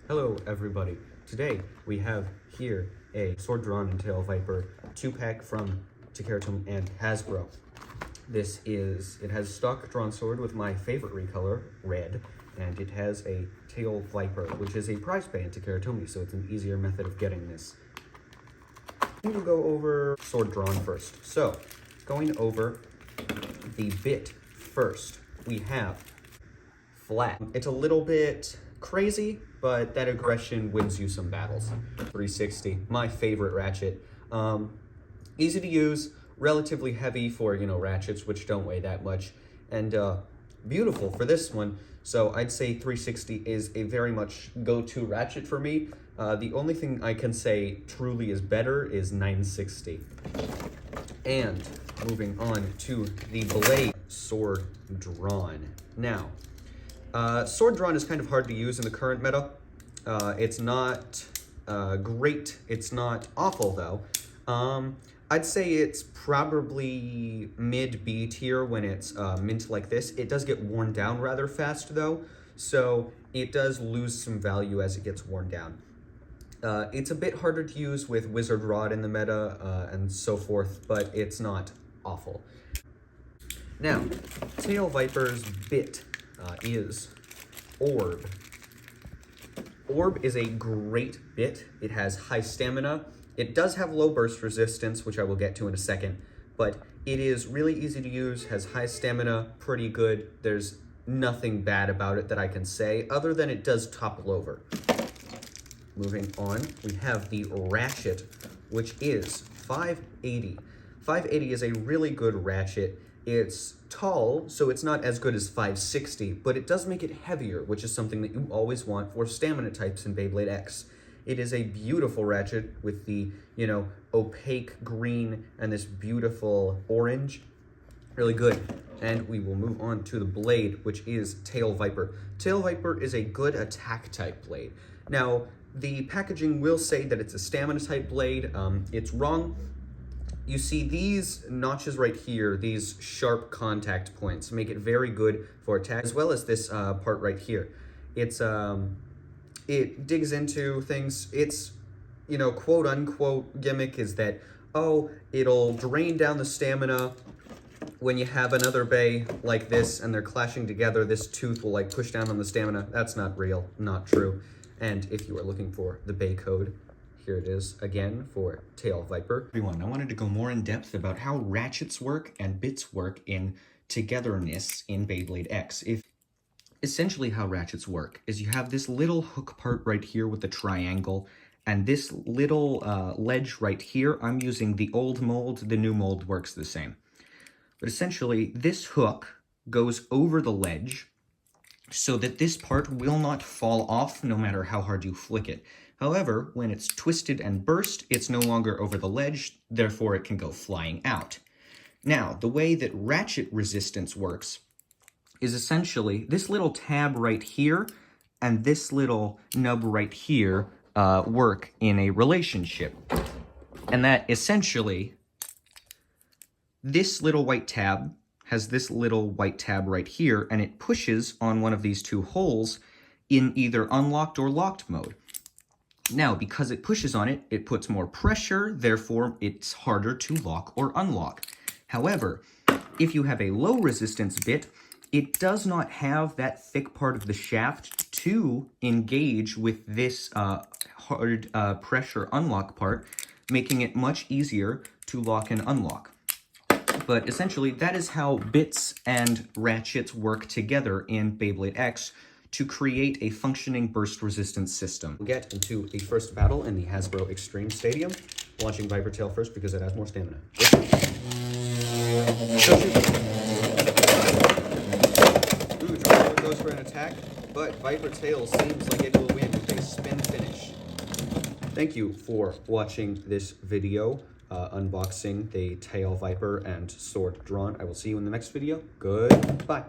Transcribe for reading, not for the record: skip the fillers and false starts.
Hello everybody. Today we have here a SwordDran and TailViper 2-pack from Takaratom and Hasbro. It has stock drawn sword with my favorite recolor, red, and it has a TailViper, which is a prize pay in Takaratom, so it's an easier method of getting this. I'm going to go over SwordDran first. So, going over the bit first, we have flat. It's a little bit crazy, but that aggression wins you some battles. 360, my favorite ratchet. Easy to use, relatively heavy for, ratchets which don't weigh that much, and beautiful for this one. So I'd say 360 is a very much go-to ratchet for me. The only thing I can say truly is better is 960. And moving on to the blade, SwordDran. Now, SwordDran is kind of hard to use in the current meta. It's not great. It's not awful, though. I'd say it's probably mid-B tier when it's mint like this. It does get worn down rather fast, though, so it does lose some value as it gets worn down. It's a bit harder to use with Wizard Rod in the meta and so forth, but it's not awful. Now, TailViper's bit is Orb. Orb is a great bit. It has high stamina. It does have low burst resistance, which I will get to in a second, but it is really easy to use, has high stamina, pretty good. There's nothing bad about it that I can say, other than it does topple over. Moving on, we have the Ratchet, which is 580. 580 is a really good ratchet. It's tall, so it's not as good as 560, but it does make it heavier, which is something that you always want for stamina types in Beyblade X. It is a beautiful ratchet with the, opaque green and this beautiful orange. Really good. And we will move on to the blade, which is TailViper. TailViper is a good attack type blade. Now, the packaging will say that it's a stamina type blade. It's wrong. You see these notches right here, these sharp contact points, make it very good for attack, as well as this part right here. It digs into things. Its, quote unquote gimmick is that, oh, it'll drain down the stamina when you have another bay like this and they're clashing together. This tooth will push down on the stamina. That's not real, not true. And if you are looking for the bay code, here it is again for TailViper. Everyone, I wanted to go more in depth about how ratchets work and bits work in togetherness in Beyblade X. Essentially how ratchets work is you have this little hook part right here with the triangle, and this little ledge right here. I'm using the old mold, the new mold works the same. But essentially this hook goes over the ledge so that this part will not fall off no matter how hard you flick it. However, when it's twisted and burst, it's no longer over the ledge, therefore it can go flying out. Now, the way that ratchet resistance works is essentially this little tab right here and this little nub right here work in a relationship. And that essentially, this little white tab has this little white tab right here, and it pushes on one of these two holes in either unlocked or locked mode. Now, because it pushes on it, it puts more pressure, therefore it's harder to lock or unlock. However, if you have a low resistance bit, it does not have that thick part of the shaft to engage with this hard pressure unlock part, making it much easier to lock and unlock. But essentially, that is how bits and ratchets work together in Beyblade X to create a functioning burst resistance system. We'll get into the first battle in the Hasbro Extreme Stadium, launching Viper Tail first because it has more stamina. Ooh, Draco goes for an attack, but Viper Tail seems like it will win with a spin finish. Thank you for watching this video, unboxing the TailViper and SwordDran. I will see you in the next video. Goodbye.